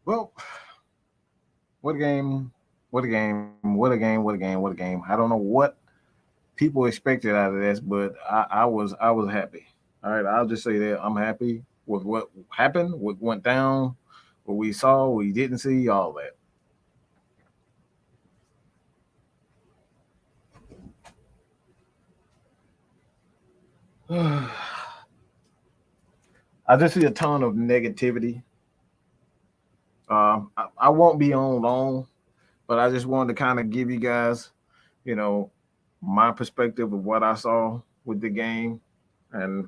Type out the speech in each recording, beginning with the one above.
Well, what a game! What a game! What a game! What a game! What a game! I don't know what people expected out of this, but I was happy. All right, I'll just say that I'm happy with what happened, what went down, what we saw, what we didn't see, all that. I just see a ton of negativity. I won't be on long, but I just wanted to kind of give you guys, you know, my perspective of what I saw with the game, and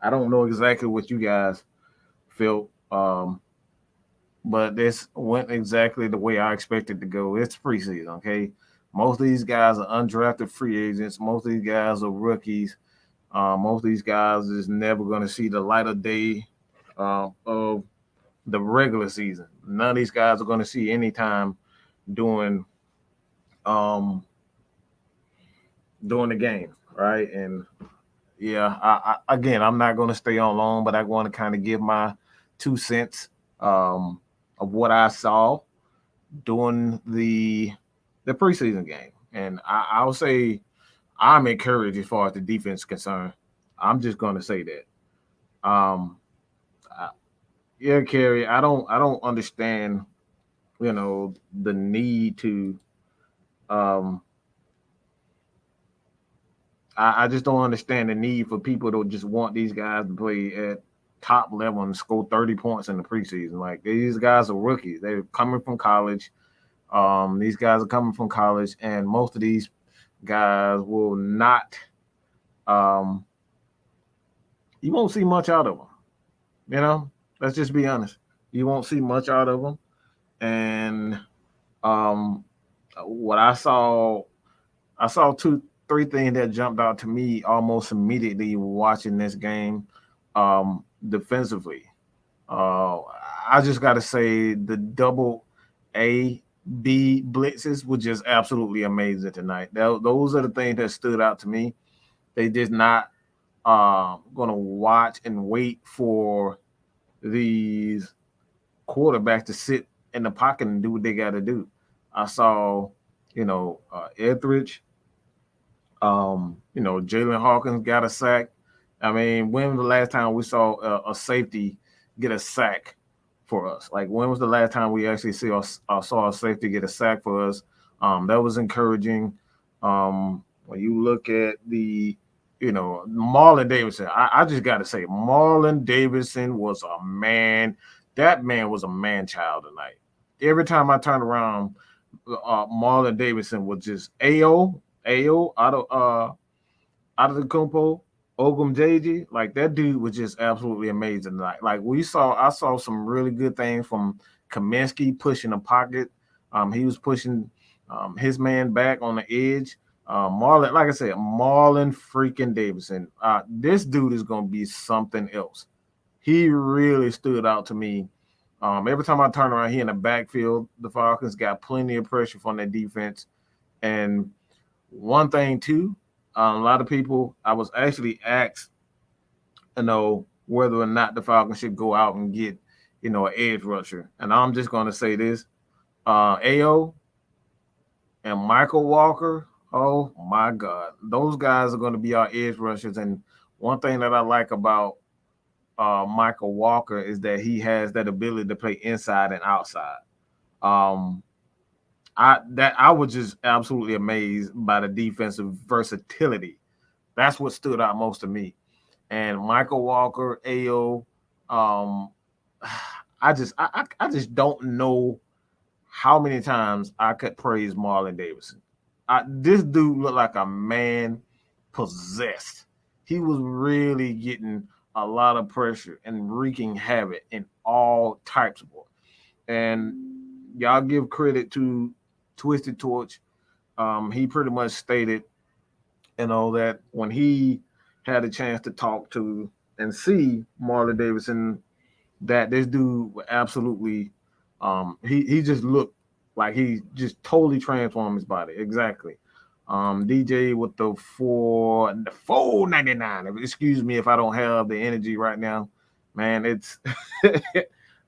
I don't know exactly what you guys felt, but this went exactly the way I expected to go. It's preseason, okay? Most of these guys are undrafted free agents. Most of these guys are rookies. Most of these guys is never going to see the light of day of the regular season. None of these guys are going to see any time during um, during the game, right? And yeah, again, I'm not going to stay on long, but I want to kind of give my 2 cents um, of what I saw during the preseason game, and I'll say I'm encouraged as far as the defense is concerned. I'm just going to say that. I, yeah, Kerry, I don't understand, the need to. Um, I just don't understand the need for people to just want these guys to play at top level and score 30 points in the preseason. Like these guys are rookies. They're coming from college. These guys are coming from college, and most of these guys will not. Um, you won't see much out of them. You know, let's just be honest. You won't see much out of them. And um, what I saw three things that jumped out to me almost immediately watching this game. Defensively, uh, I just got to say the double A B blitzes were just absolutely amazing tonight. Those are the things that stood out to me. They did not going to watch and wait for these quarterbacks to sit in the pocket and do what they got to do. I saw, Etheridge, Jalen Hawkins got a sack. I mean, when was the last time we saw a safety get a sack for us? Like, when was the last time we actually saw a safety get a sack for us? That was encouraging. When you look at Marlon Davidson, I just got to say, Marlon Davidson was a man. That man was a man child tonight. Every time I turned around, Marlon Davidson was just AO out of the Kumpo, Ogum JG, like that dude was just absolutely amazing tonight. Like I saw some really good things from Kaminsky pushing the pocket. He was pushing his man back on the edge. Marlon, like I said, Marlon freaking Davidson. This dude is gonna be something else. He really stood out to me. Every time I turn around, he in the backfield. The Falcons got plenty of pressure from their defense. And one thing too, a lot of people, I was actually asked, whether or not the Falcons should go out and get, an edge rusher. And I'm just going to say this: AO and Michael Walker. Oh my God, those guys are going to be our edge rushers. And one thing that I like about Michael Walker is that he has that ability to play inside and outside. Um, I was just absolutely amazed by the defensive versatility. That's what stood out most to me. And Michael Walker, AO, um, I just don't know how many times I could praise Marlon Davidson. This dude looked like a man possessed. He was really getting a lot of pressure and wreaking havoc in all types of ball. And y'all give credit to Twisted Torch. He pretty much stated, that when he had a chance to talk to and see Marlon Davidson, that this dude would absolutely, he just looked like he just totally transformed his body. Exactly. DJ with the 499. Excuse me if I don't have the energy right now, man. It's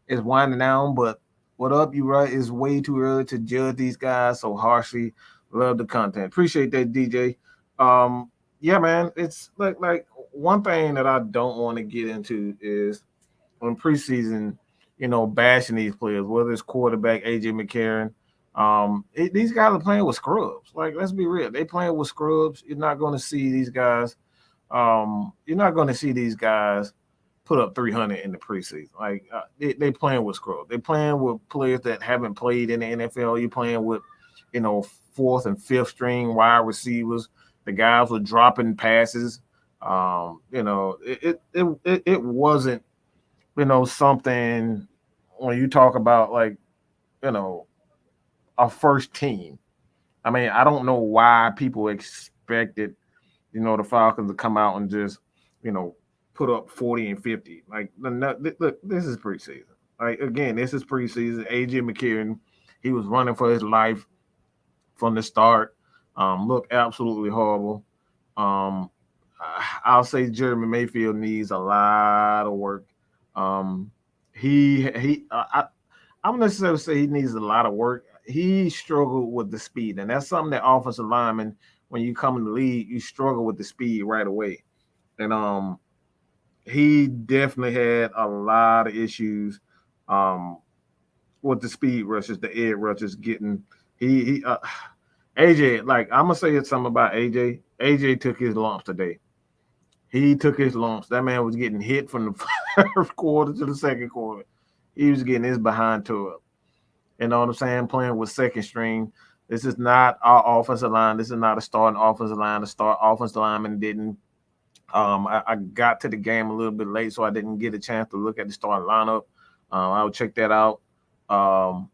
it's winding down. But what up, you right? It's way too early to judge these guys so harshly. Love the content. Appreciate that, DJ. Yeah, man. It's like one thing that I don't want to get into is on preseason, bashing these players, whether it's quarterback AJ McCarron. These guys are playing with scrubs. Like, let's be real. They playing with scrubs. You're not going to see these guys. You're not going to see these guys put up 300 in the preseason. Like, they playing with scrubs. They playing with players that haven't played in the NFL. You're playing with, fourth and fifth string wide receivers. The guys were dropping passes. It wasn't, something when you talk about like, a first team. I mean, I don't know why people expected, the Falcons to come out and just, put up 40 and 50. Like, look, this is preseason. Like, again, this is preseason. AJ McCarron, he was running for his life from the start. Looked absolutely horrible. I'll say Jeremy Mayfield needs a lot of work. I'm not necessarily say he needs a lot of work. He struggled with the speed, and that's something that offensive linemen, when you come in the league, you struggle with the speed right away. And he definitely had a lot of issues with the speed rushes, the edge rushes getting AJ, like, I'm gonna say something about AJ. AJ took his lumps today. He took his lumps. That man was getting hit from the first quarter to the second quarter. He was getting his behind to it. You know what I'm saying? Playing with second string. This is not our offensive line. This is not a starting offensive line. The start offensive lineman didn't. I got to the game a little bit late, so I didn't get a chance to look at the starting lineup. I'll check that out. I'll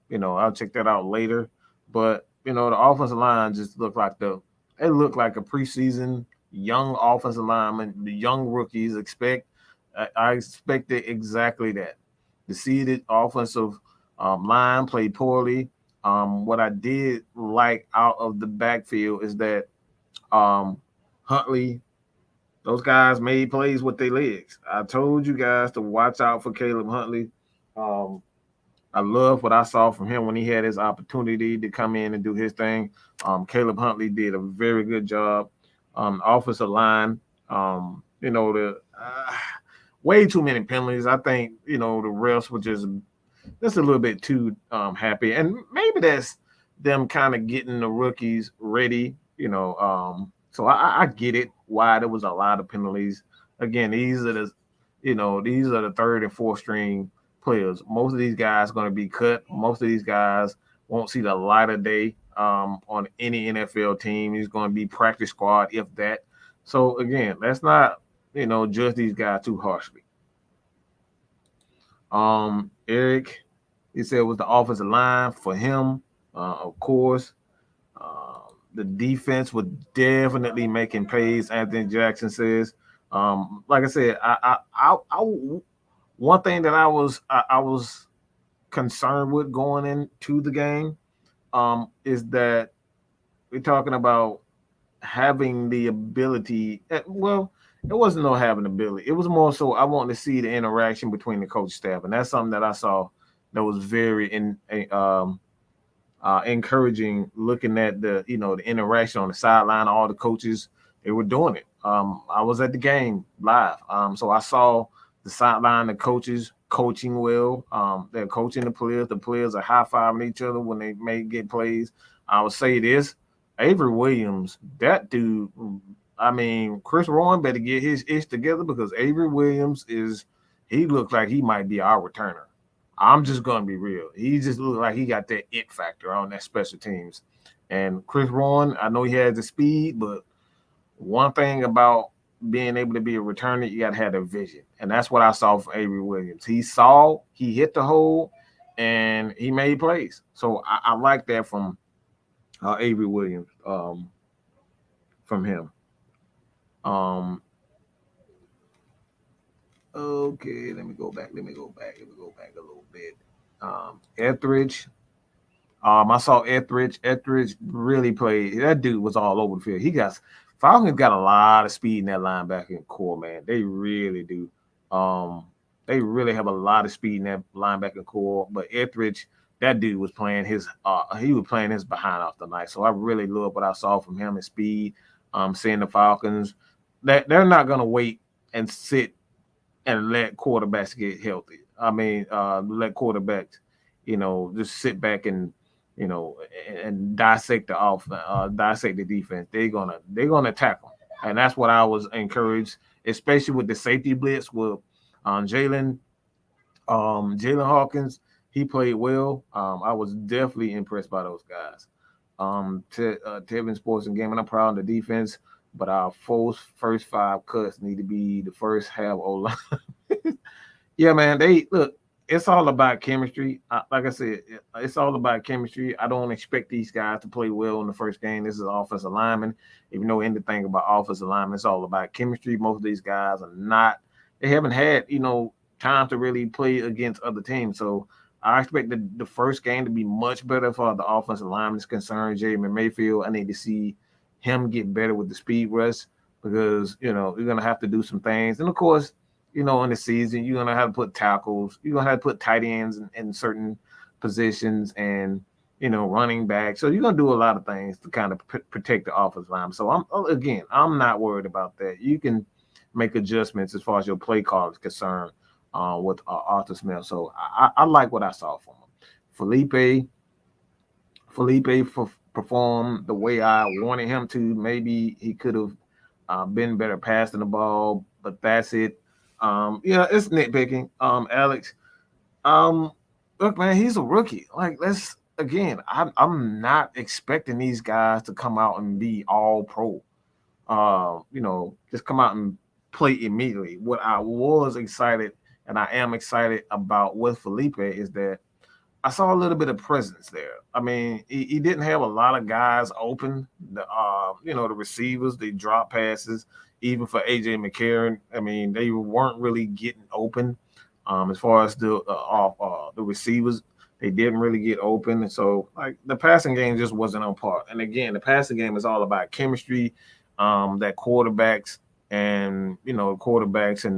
check that out later. But the offensive line just looked like a preseason young offensive lineman. The young rookies I expected exactly that. The seeded offensive line played poorly. What I did like out of the backfield is that Huntley, those guys made plays with their legs. I told you guys to watch out for Caleb Huntley. I love what I saw from him when he had his opportunity to come in and do his thing. Caleb Huntley did a very good job. Offensive line, way too many penalties. I think, the refs were just a little bit too happy. And maybe that's them kind of getting the rookies ready, so I get it why there was a lot of penalties. Again, these are the third and fourth string players. Most of these guys are going to be cut. Most of these guys won't see the light of day on any NFL team. He's going to be practice squad, if that. So, again, let's not, judge these guys too harshly. Eric, he said it was the offensive line for him, of course. The defense was definitely making plays, Anthony Jackson says. Like I said, one thing that I was concerned with going into the game is that we're talking about having the ability. Well, it wasn't no having the ability. It was more so I wanted to see the interaction between the coach staff, and that's something that I saw that was very encouraging. Looking at the the interaction on the sideline, all the coaches, they were doing it. I was at the game live, so I saw the sideline, the coaches coaching well. They're coaching the players. The players are high-fiving each other when they may get plays. I would say this, Avery Williams, that dude, I mean, Chris Rowan better get his ish together, because Avery Williams he looks like he might be our returner. I'm just going to be real. He just looks like he got that it factor on that special teams. And Chris Rowan, I know he has the speed, but one thing about being able to be a returner, you got to have the vision. And that's what I saw from Avery Williams. He hit the hole, and he made plays. So I like that from Avery Williams, from him. Okay, let me go back a little bit. Etheridge. I saw Etheridge. Etheridge really played. That dude was all over the field. Falcons got a lot of speed in that linebacking core, man. They really do. They really have a lot of speed in that linebacker core. But Etheridge, that dude was playing his behind off the night. So I really love what I saw from him in speed. Seeing the Falcons, that they're not gonna wait and sit and let quarterbacks get healthy. I mean, let quarterbacks, just sit back and and dissect dissect the defense. They're gonna tackle, and that's what I was encouraged, especially with the safety blitz with Jalen Jalen Hawkins. He played well. I was definitely impressed by those guys. Tevin Sports and Game, and I'm proud of the defense. But our first 5 cuts need to be the first half O line. Yeah, man. They look. It's all about chemistry. Like I said, it's all about chemistry. I don't expect these guys to play well in the first game. This is offensive lineman. If you know anything about offensive lineman, it's all about chemistry. Most of these guys are not. They haven't had time to really play against other teams. So I expect the first game to be much better for the offensive lineman is concerned. Jamin Mayfield, I need to see him get better with the speed rush because you're gonna have to do some things. And of course, in the season, you're gonna have to put tackles, you're gonna have to put tight ends in certain positions and running back. So you're gonna do a lot of things to kind of protect the offensive line. So I'm not worried about that. You can make adjustments as far as your play call is concerned with Arthur Smith. So I like what I saw from him. Felipe performed the way I wanted him to. Maybe he could have been better passing the ball, but that's it. Yeah, it's nitpicking. Alex. Look, man, he's a rookie. Like, I'm not expecting these guys to come out and be all pro. Just come out and play immediately. What I was excited and I am excited about with Felipe is that I saw a little bit of presence there. I mean, he didn't have a lot of guys open. The receivers, they drop passes, even for AJ McCarron. I mean, they weren't really getting open. As far as the receivers, they didn't really get open. And so, like, the passing game just wasn't on par. And again, the passing game is all about chemistry that quarterbacks and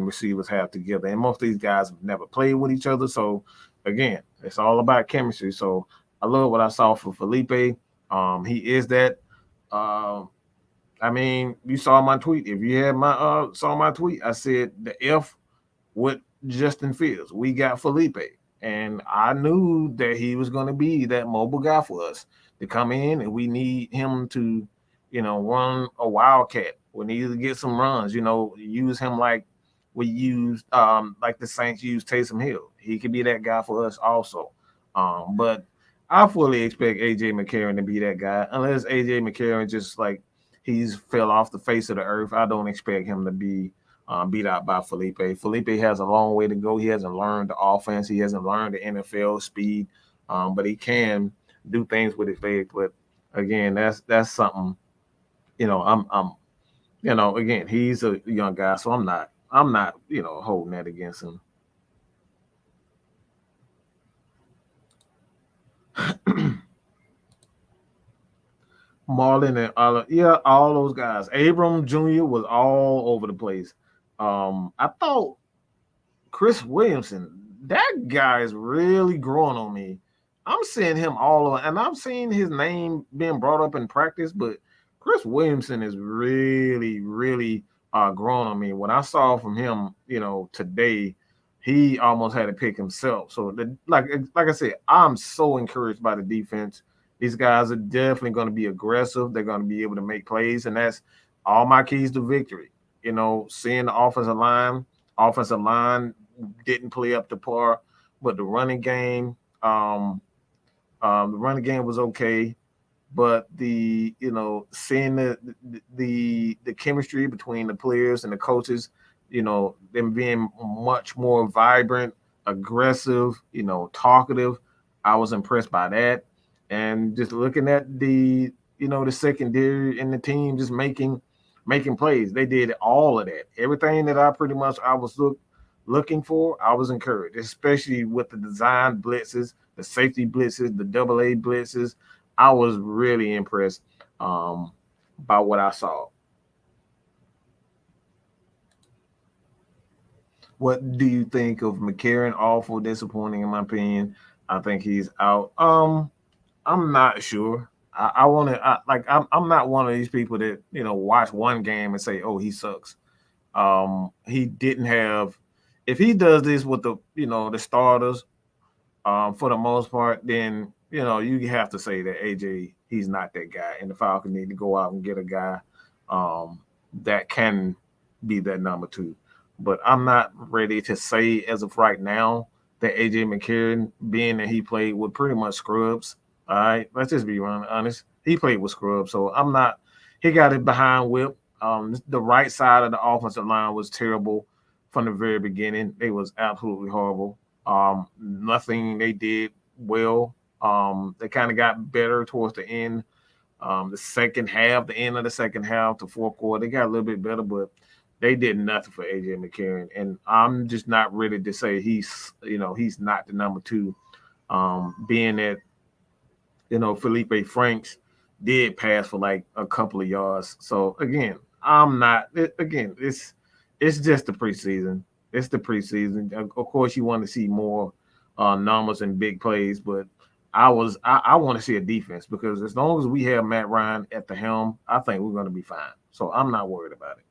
receivers have together. And most of these guys have never played with each other. So, again, it's all about chemistry. So I love what I saw for Felipe. He is that. I mean, you saw my tweet. If you had saw my tweet, I said the F with Justin Fields. We got Felipe, and I knew that he was going to be that mobile guy for us to come in, and we need him to, run a wildcat. We need to get some runs. Use him like we used, like the Saints used Taysom Hill. He could be that guy for us also. But I fully expect AJ McCarron to be that guy, unless AJ McCarron just like he's fell off the face of the earth. I don't expect him to be beat out by Felipe. Felipe has a long way to go. He hasn't learned the offense. He hasn't learned the NFL speed, but he can do things with his legs. But again, that's something. Again, he's a young guy, so I'm not holding that against him. Marlon and all those guys. Abram Jr. was all over the place. I thought Chris Williamson, that guy is really growing on me. I'm seeing him all over, and I'm seeing his name being brought up in practice, but Chris Williamson is really, really growing on me. When I saw from him, today, he almost had to pick himself. So, like I said, I'm so encouraged by the defense. These guys are definitely going to be aggressive. They're going to be able to make plays, and that's all my keys to victory. Seeing the offensive line didn't play up to par, but the running game was okay. But seeing the chemistry between the players and the coaches, them being much more vibrant, aggressive, talkative, I was impressed by that. And just looking at the secondary and the team just making plays, they did all of that. Everything that I was looking for, I was encouraged, especially with the design blitzes, the safety blitzes, the AA blitzes. I was really impressed by what I saw. What do you think of McCarron? Awful, disappointing in my opinion. I think he's out. I'm not sure. I want to like I'm not one of these people that watch one game and say, oh, he sucks. He didn't have. If he does this with the starters, for the most part, then you have to say that AJ he's not that guy, and the Falcons need to go out and get a guy that can be that number two. But I'm not ready to say as of right now that AJ McCarron, being that he played with pretty much scrubs. All right, let's just be honest. He played with scrubs, so I'm not. He got it behind whip. The right side of the offensive line was terrible from the very beginning. They was absolutely horrible. Nothing they did well. They kind of got better towards the end. The second half, the end of the second half, the fourth quarter, they got a little bit better, but they did nothing for AJ McCarron. And I'm just not ready to say he's not the number two. Being that, Felipe Franks did pass for like a couple of yards. So again, I'm not. Again, it's just the preseason. It's the preseason. Of course, you want to see more numbers and big plays, but I want to see a defense because as long as we have Matt Ryan at the helm, I think we're going to be fine. So I'm not worried about it.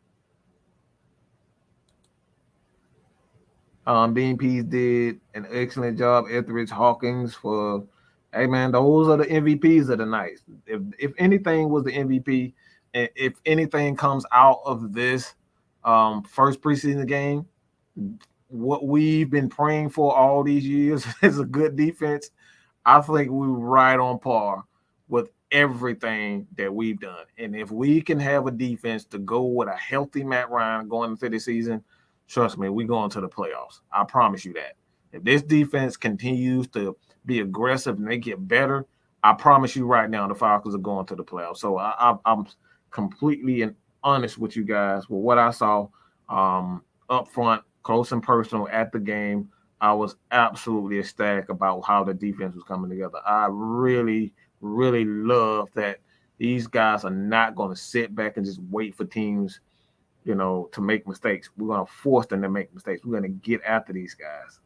Bean Peas did an excellent job. Etheridge Hawkins for, hey man, those are the MVPs of the night. If anything was the MVP, and if anything comes out of this first preseason game, what we've been praying for all these years is a good defense. I think we're right on par with everything that we've done. And if we can have a defense to go with a healthy Matt Ryan going into the season, trust me, we're going to the playoffs. I promise you that. If this defense continues to be aggressive and they get better, I promise you right now the Falcons are going to the playoffs. So I'm completely and honest with you guys with what I saw up front, close and personal at the game. I was absolutely ecstatic about how the defense was coming together. I really, really love that these guys are not going to sit back and just wait for teams, to make mistakes. We're going to force them to make mistakes. We're going to get after these guys.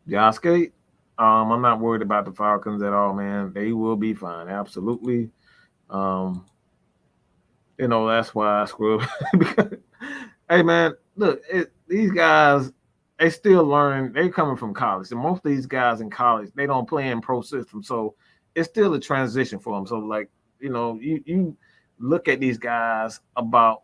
Y'all skate. I'm not worried about the Falcons at all, man. They will be fine. Absolutely. That's why I screw up. Hey, man, look, these guys, they still learn. They're coming from college. And most of these guys in college, they don't play in pro system. So it's still a transition for them. So, like, you look at these guys about,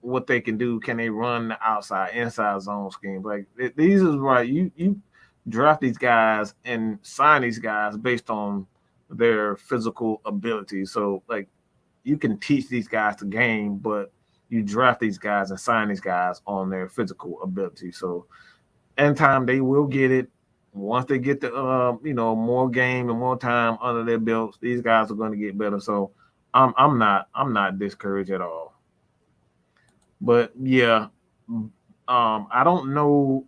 what they can do. Can they run the outside, inside zone scheme? Like, these is right. You draft these guys and sign these guys based on their physical ability. So, like, you can teach these guys the game, but you draft these guys and sign these guys on their physical ability. So, in time, they will get it. Once they get the more game and more time under their belts, these guys are going to get better. So, I'm not discouraged at all. But yeah, I don't know.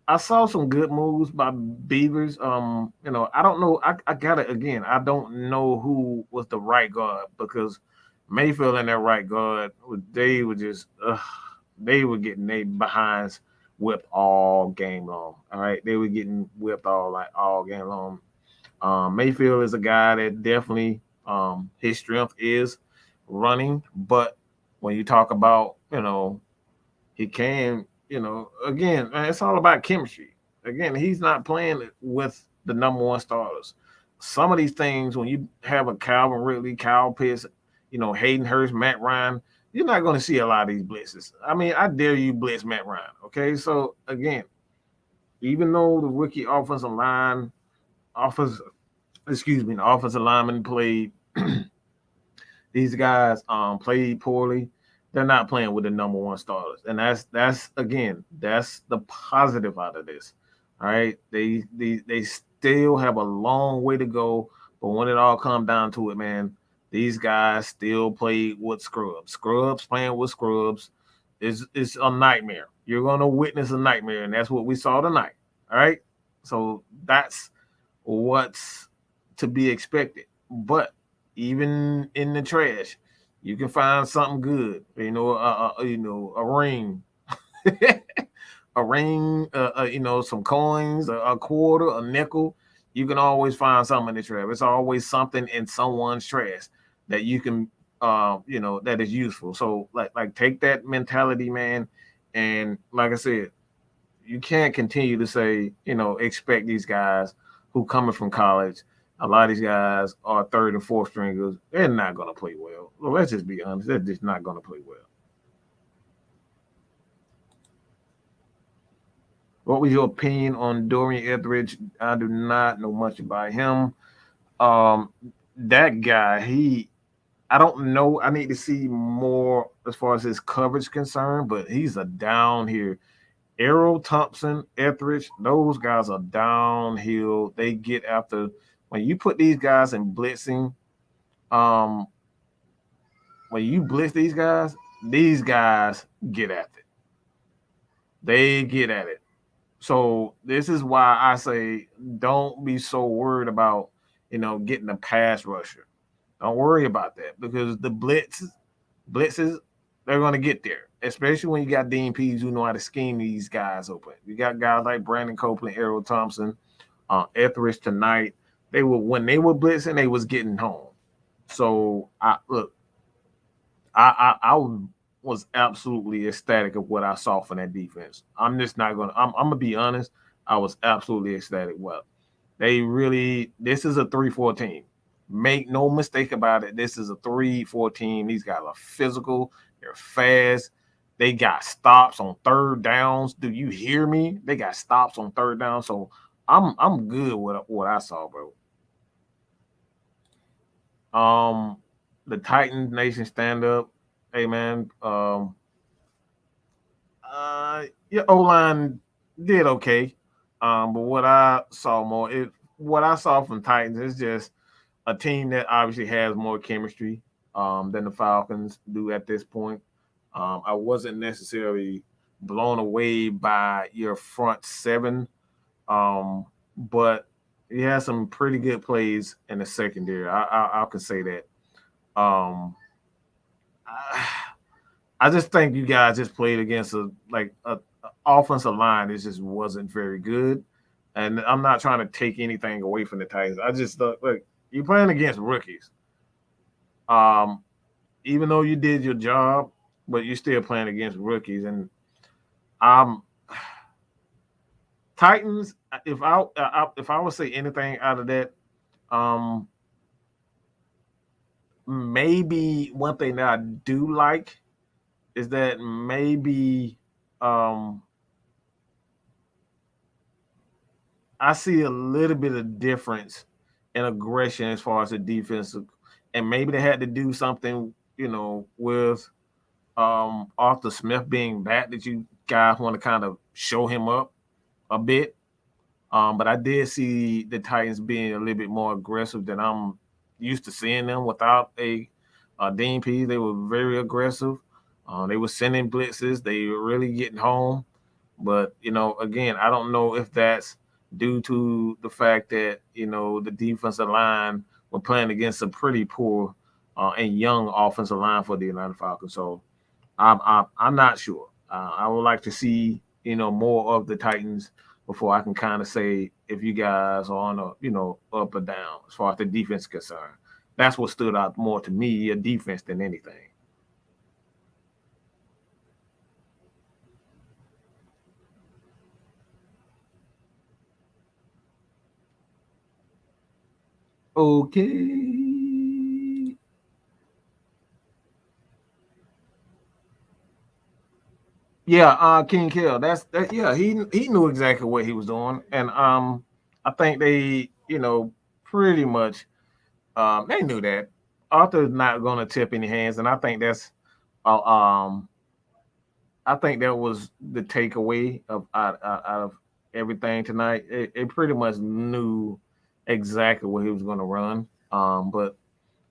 I saw some good moves by Beavers. I don't know. I got it again. I don't know who was the right guard because Mayfield and that right guard, they were just they were getting their behinds whipped all game long. All right, they were getting whipped all game long. Mayfield is a guy that definitely his strength is running, but when you talk about he can again, man, it's all about chemistry. Again, he's not playing with the number one starters. Some of these things, when you have a Calvin Ridley, Kyle Pitts, Hayden Hurst, Matt Ryan, you're not going to see a lot of these blitzes. I mean, I dare you blitz Matt Ryan. Okay, so again, even though the rookie offensive lineman played, these guys played poorly. They're not playing with the number one starters, and that's the positive out of this. All right, they still have a long way to go, but when it all comes down to it, man, these guys still play with scrubs. Scrubs playing with scrubs is a nightmare. You're gonna witness a nightmare, and that's what we saw tonight. All right, so that's what's to be expected. But even in the trash, You can find something good, a ring, a ring, some coins, a quarter, a nickel. You can always find something in the trash. It's always something in someone's trash that you can, that is useful. So like take that mentality, man. And like I said, you can't continue to say, expect these guys who coming from college. A lot of these guys are third and fourth stringers. They're not going to play well. Well, let's just be honest. They're just not going to play well. What was your opinion on Dorian Etheridge? I do not know much about him. That guy, I don't know. I need to see more as far as his coverage concerned, but he's a down here. Errol Thompson, Etheridge, those guys are downhill. They get after when you put these guys in blitzing. When you blitz these guys get at it. They get at it. So this is why I say don't be so worried about getting a pass rusher. Don't worry about that because the blitzes, they're going to get there, especially when you got DMPs who know how to scheme these guys open. You got guys like Brandon Copeland, Errol Thompson, Etheridge tonight. When they were blitzing, they was getting home. So I was absolutely ecstatic of what I saw from that defense. I'm just not gonna. I'm gonna be honest. I was absolutely ecstatic. Well, this is a 3-4 team. Make no mistake about it. This is a 3-4 team. These guys are physical. They're fast. They got stops on third downs. Do you hear me? They got stops on third down. So I'm good with what I saw, bro. The Titan Nation stand up. Hey man, your O line did okay. But what I saw from Titans is just a team that obviously has more chemistry than the Falcons do at this point. I wasn't necessarily blown away by your front seven, but he has some pretty good plays in the secondary. I can say that. I just think you guys just played against a offensive line that just wasn't very good. And I'm not trying to take anything away from the Titans. I just thought, look, you're playing against rookies. Even though you did your job, but you're still playing against rookies. And Titans, if I would say anything out of that, maybe one thing that I do like is that maybe I see a little bit of difference in aggression as far as the defensive, and maybe they had to do something, with Arthur Smith being back that you guys want to kind of show him up a bit. But I did see the Titans being a little bit more aggressive than I'm used to seeing them without a DMP. They were very aggressive. They were sending blitzes. They were really getting home. But, again, I don't know if that's due to the fact that, the defensive line were playing against a pretty poor and young offensive line for the Atlanta Falcons. So I'm not sure. I would like to see, more of the Titans before I can kind of say if you guys are on a, up or down as far as the defense is concerned. That's what stood out more to me, your defense, than anything. Okay. Yeah, King Kill. That's that. Yeah, he knew exactly what he was doing, and I think they, pretty much, they knew that Arthur's not going to tip any hands, and uh, um, I think that was the takeaway out of everything tonight. It pretty much knew exactly what he was going to run. But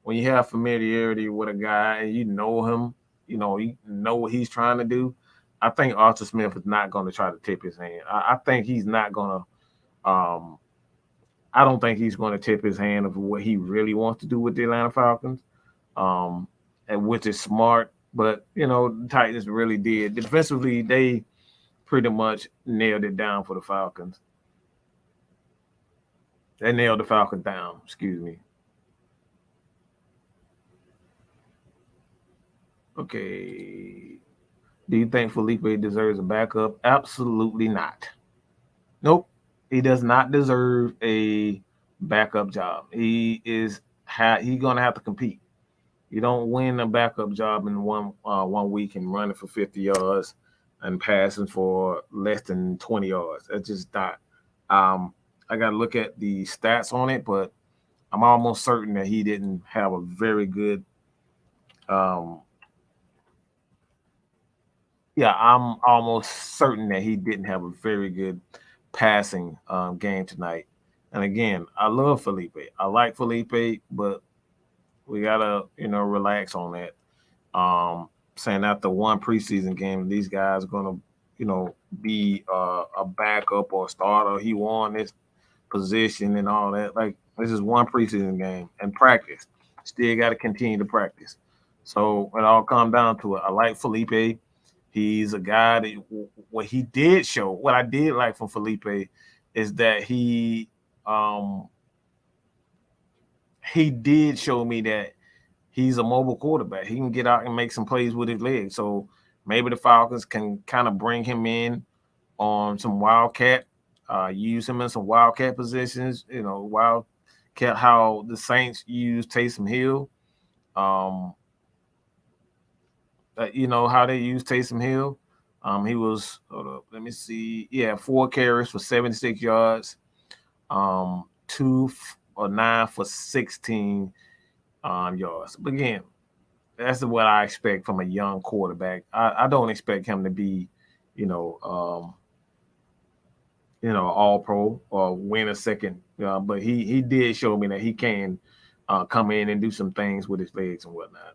when you have familiarity with a guy and you know him, you know what he's trying to do. I think Arthur Smith is not going to try to tip his hand. I think he's not going to. I don't think he's going to tip his hand of what he really wants to do with the Atlanta Falcons. and which is smart. But the Titans really did. Defensively, they pretty much nailed it down for the Falcons. They nailed the Falcons down. Excuse me. Okay. Do you think Felipe deserves a backup? Absolutely not. Nope. He does not deserve a backup job. He's gonna have to compete. You don't win a backup job in one week and running for 50 yards and passing for less than 20 yards. That's just not. I got to look at the stats on it, but I'm almost certain that he didn't have a very good. I'm almost certain that he didn't have a very good passing game tonight. And again, I love Felipe. I like Felipe, but we gotta relax on that. Saying after one preseason game, these guys are gonna be a backup or a starter. He won this position and all that. Like, this is one preseason game and practice. Still got to continue to practice. So it all comes down to it. I like Felipe. He's a guy that what I did like from Felipe is that he did show me that he's a mobile quarterback. He can get out and make some plays with his legs. So maybe the Falcons can kind of bring him in on some wildcat, use him in some wildcat positions. Wildcat, how the Saints use Taysom Hill. How they use Taysom Hill. He was, hold up, let me see. Yeah, 4 carries for 76 yards, 2 or 9 for 16 yards. But again, that's what I expect from a young quarterback. I don't expect him to be, all pro or win a second. But he did show me that he can come in and do some things with his legs and whatnot.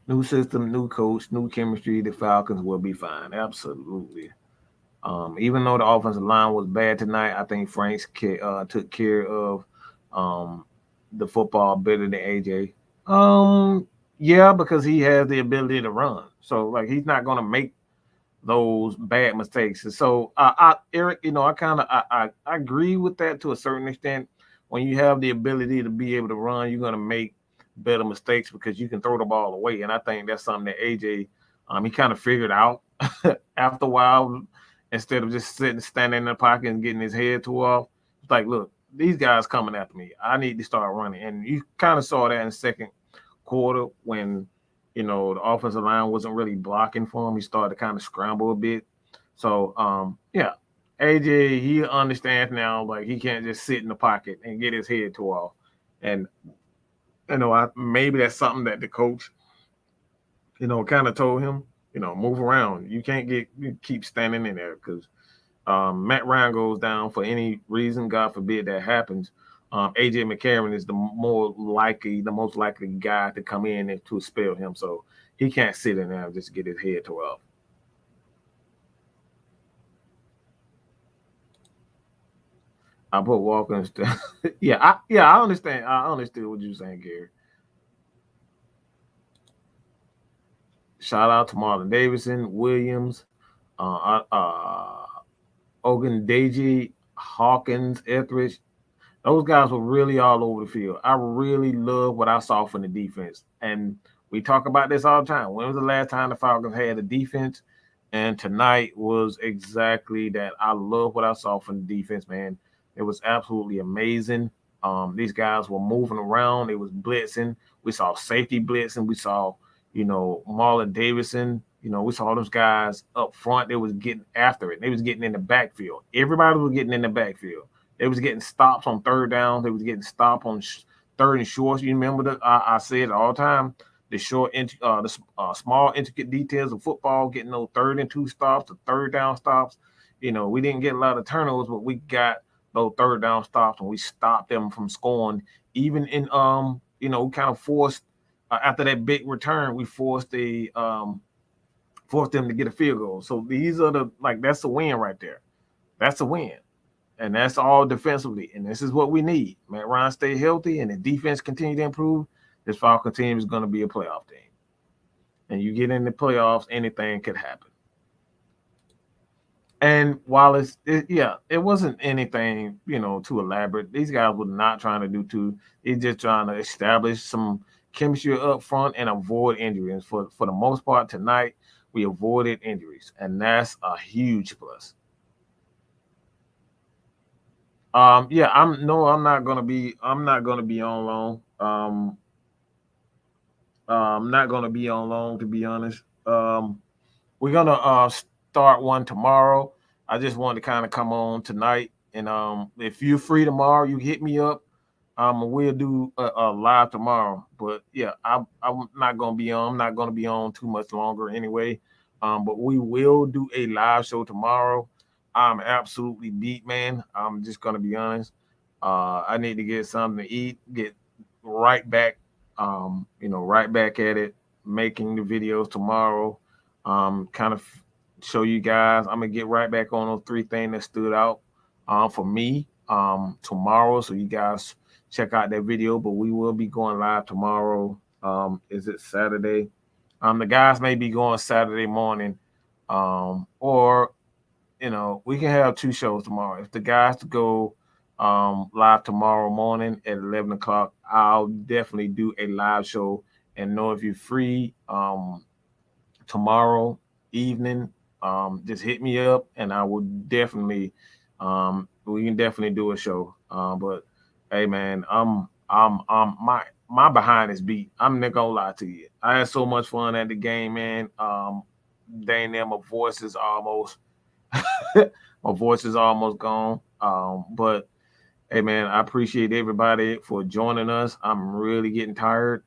New system, new coach, new chemistry. The Falcons will be fine. Absolutely. Even though the offensive line was bad tonight, I think Franks took care of the football better than AJ. Yeah, because he has the ability to run. So, like, he's not going to make those bad mistakes. And so, Eric, I agree with that to a certain extent. When you have the ability to be able to run, you're going to make better mistakes because you can throw the ball away. And I think that's something that AJ, he kind of figured out after a while. Instead of just standing in the pocket and getting his head tore off, it's like, look, these guys coming after me. I need to start running. And you kind of saw that in the second quarter when, the offensive line wasn't really blocking for him. He started to kind of scramble a bit. So, AJ, he understands now, like, he can't just sit in the pocket and get his head tore off. And, maybe that's something that the coach, kind of told him, move around. You can't keep standing in there because Matt Ryan goes down for any reason. God forbid that happens. AJ McCarron is the most likely guy to come in and to expel him. So he can't sit in there and just get his head tore off. I put Walker instead. I understand. I understood what you're saying, Gary. Shout out to Marlon Davidson, Williams, Ogundeji, Hawkins, Etheridge. Those guys were really all over the field. I really love what I saw from the defense. And we talk about this all the time. When was the last time the Falcons had a defense? And tonight was exactly that. I love what I saw from the defense, man. It was absolutely amazing. These guys were moving around. It was blitzing. We saw safety blitzing. We saw, Marlon Davidson. We saw those guys up front. They was getting after it. They was getting in the backfield. Everybody was getting in the backfield. They was getting stops on third down. They was getting stopped on third and shorts. You remember that I said it all the time. The small intricate details of football, getting those 3rd and 2 stops, the third down stops. We didn't get a lot of turnovers, but we got those third down stops and we stopped them from scoring. Even in kind of forced after that big return, we forced them to get a field goal. So these are that's a win right there. That's a win. And that's all defensively. And this is what we need. Matt Ryan stay healthy and the defense continue to improve. This Falcon team is going to be a playoff team. And you get in the playoffs, anything could happen. And while it wasn't anything, too elaborate. These guys were not trying to do too. They're just trying to establish some chemistry up front and avoid injuries. For the most part tonight, we avoided injuries, and that's a huge plus. I'm not gonna be on loan. I'm not gonna be on loan, to be honest. We're gonna start one tomorrow. I just wanted to kind of come on tonight, and if you're free tomorrow, you hit me up. We'll do a live tomorrow. But yeah, I'm not gonna be on. I'm not gonna be on too much longer anyway. But we will do a live show tomorrow. I'm absolutely beat, man. I'm just gonna be honest. I need to get something to eat, get right back, right back at it, making the videos tomorrow. Kind of show you guys. I'm gonna get right back on those 3 things that stood out for me tomorrow. So you guys check out that video. But we will be going live tomorrow. Is it Saturday? The guys may be going Saturday morning, or we can have 2 shows tomorrow. If the guys go live tomorrow morning at 11 o'clock, I'll definitely do a live show. And know if you're free tomorrow evening, just hit me up, and I will definitely we can definitely do a show. But hey, man, my behind is beat. I'm not gonna lie to you. I had so much fun at the game, man. Dang, my voice is almost gone. But hey, man, I appreciate everybody for joining us. I'm really getting tired.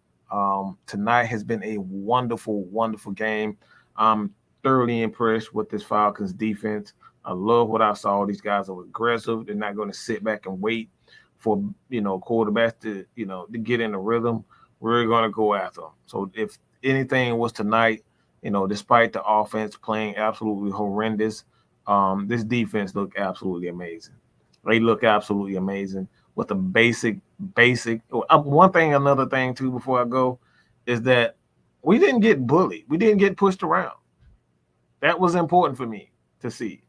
Tonight has been a wonderful, wonderful game. I'm thoroughly impressed with this Falcons defense. I love what I saw. These guys are aggressive. They're not going to sit back and wait for quarterbacks to get in the rhythm. We're going to go after them. So if anything was tonight, despite the offense playing absolutely horrendous, this defense looked absolutely amazing. They look absolutely amazing with the basic. Another thing too, before I go, is that we didn't get bullied. We didn't get pushed around. That was important for me to see.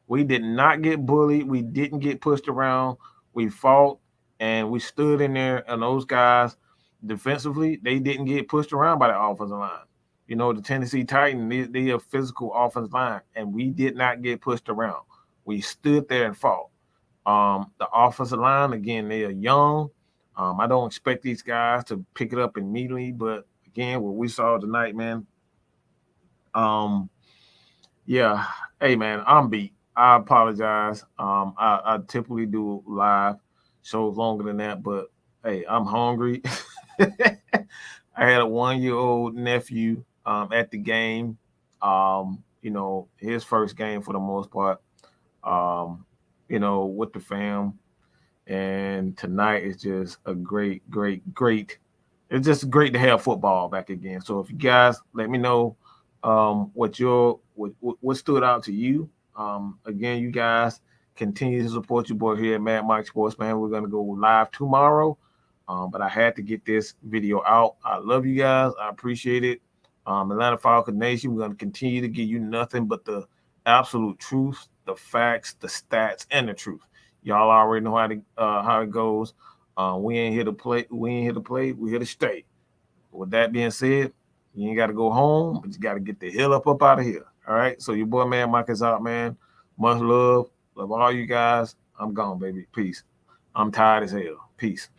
We did not get bullied. We didn't get pushed around. We fought and we stood in there. And those guys, defensively, they didn't get pushed around by the offensive line. The Tennessee Titans, they are physical offensive line, and we did not get pushed around. We stood there and fought. The offensive line, again, they are young. I don't expect these guys to pick it up immediately, but again, what we saw tonight, man. Yeah. Hey, man, I'm beat. I apologize. I typically do live shows longer than that, but hey, I'm hungry. I had a 1-year-old nephew at the game. His first game for the most part. With the fam. And tonight is just a great. It's just great to have football back again. So if you guys let me know what stood out to you. Again, you guys continue to support your boy here at Mad Mike Sports, man. We're gonna go live tomorrow. But I had to get this video out. I love you guys. I appreciate it. Atlanta Falcons Nation, we're gonna continue to give you nothing but the absolute truth, the facts, the stats, and the truth. Y'all already know how it goes. We ain't here to play. We're here to stay. With that being said, you ain't got to go home, but you got to get the hell up out of here. All right. So your boy, man, Mike is out, man. Much love. Love all you guys. I'm gone, baby. Peace. I'm tired as hell. Peace.